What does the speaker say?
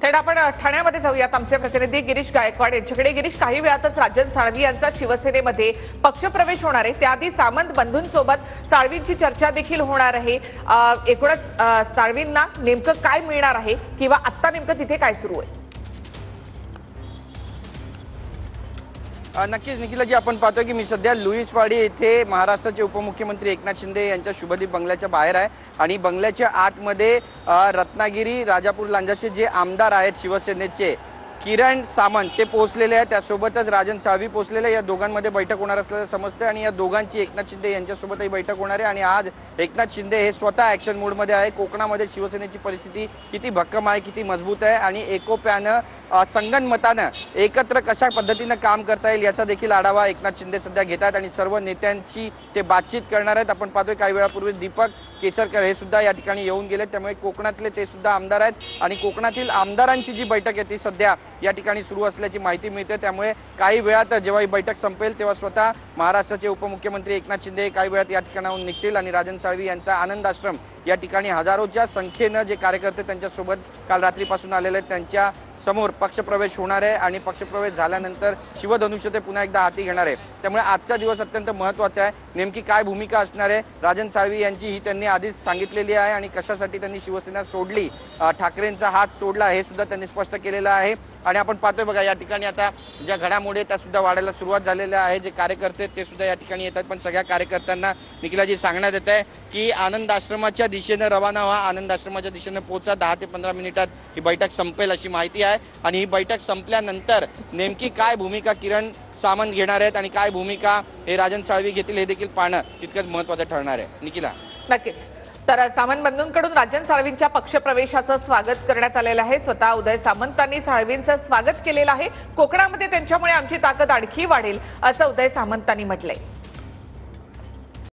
थेट आपण ठाण्यामध्ये जाऊयात. आमचे प्रतिनिधी गिरीश गायकवाड यांच्याकडे. गिरीश, काही वेळातच राजन साळवी यांचा शिवसेनेमध्ये पक्षप्रवेश होणार आहे. त्याआधी सामंत बंधूंसोबत साळवींची चर्चा देखील होणार आहे. एकूणच साळवींना नेमकं काय मिळणार आहे किंवा आत्ता नेमकं तिथे काय सुरू आहे? नक्कीच निखिला जी, आपण पाहतोय की मी सध्या लुईसवाडी येथे महाराष्ट्राचे उपमुख्यमंत्री एकनाथ शिंदे यांच्या शुभदीप बंगल्याच्या बाहेर आहे आणि बंगल्याच्या आतमध्ये रत्नागिरी राजापूर लांजाचे जे आमदार आहेत शिवसेनेचे किरण सामंत ते पोहोचलेले आहेत. त्यासोबतच राजन साळवी पोहोचलेले. या दोघांमध्ये बैठक होणार असल्याचं समजतं आणि या दोघांची एकनाथ शिंदे यांच्यासोबतही बैठक होणार आहे. आणि आज एकनाथ शिंदे हे स्वतः ॲक्शन मोडमध्ये आहे. कोकणामध्ये शिवसेनेची परिस्थिती किती भक्कम आहे, किती मजबूत आहे आणि एकोप्यानं संगनमतानं एकत्र कशा पद्धतीनं काम करता येईल याचा देखील आढावा एकनाथ शिंदे सध्या घेत आहेत आणि सर्व नेत्यांशी ते बातचीत करणार आहेत. आपण पाहतोय काही वेळापूर्वी दीपक केसरकर हे सुद्धा या ठिकाणी येऊन गेले. त्यामुळे कोकणातले ते सुद्धा आमदार आहेत आणि कोकणातील आमदारांची जी बैठक आहे ती सध्या या ठिकाणी सुरू असल्याची माहिती मिळते. त्यामुळे काही वेळात जेव्हा ही बैठक संपेल तेव्हा स्वतः महाराष्ट्राचे उपमुख्यमंत्री एकनाथ शिंदे काही वेळात या ठिकाणाहून निघतील आणि राजन साळवी यांचा आनंद आश्रम या ठिकाणी हजारोच्या संख्येनं जे कार्यकर्ते त्यांच्यासोबत काल रात्रीपासून आलेले आहेत त्यांच्या समोर पक्षप्रवेश होणार आहे आणि पक्षप्रवेश झाल्यानंतर शिवधनुष्य ते पुन्हा एकदा हाती घेणार आहे. त्यामुळे आजचा दिवस अत्यंत महत्त्वाचा आहे. नेमकी काय भूमिका असणार आहे राजन साळवी यांची ही त्यांनी आधीच सांगितलेली आहे आणि कशासाठी त्यांनी शिवसेना सोडली, ठाकरेंचा हात सोडला हे सुद्धा त्यांनी स्पष्ट केलेलं आहे. आणि आपण पाहतोय बघा या ठिकाणी आता ज्या घडामोडी त्या सुद्धा वाढायला सुरुवात झालेल्या आहे. जे कार्यकर्ते ते सुद्धा या ठिकाणी येतात. पण सगळ्या कार्यकर्त्यांना निखिलाजी सांगण्यात येत आहे की आनंद आश्रमाच्या दिशेने रवाना व्हा, आनंद आश्रमाच्या दिशेने पोहोचा. 10 ते 15 मिनिटात ही बैठक संपेल अशी माहिती आहे. आणि ही बैठक संपल्यानंतर नेमकी काय भूमिका किरण सामंत घेणार आहेत आणि काय भूमिका हे राजन साळवी घेतील हे देखील पाहणं तितकंच महत्त्वाचं ठरणार आहे. निखिला, नक्कीच. तर सामंत बंधूंकडून राजन साळवींच्या पक्षप्रवेशाचं स्वागत करण्यात आलेलं आहे. स्वतः उदय सामंतांनी साळवींचं स्वागत केलेलं आहे. कोकणामध्ये त्यांच्यामुळे आमची ताकद आणखी वाढेल असं उदय सामंतांनी म्हटलंय.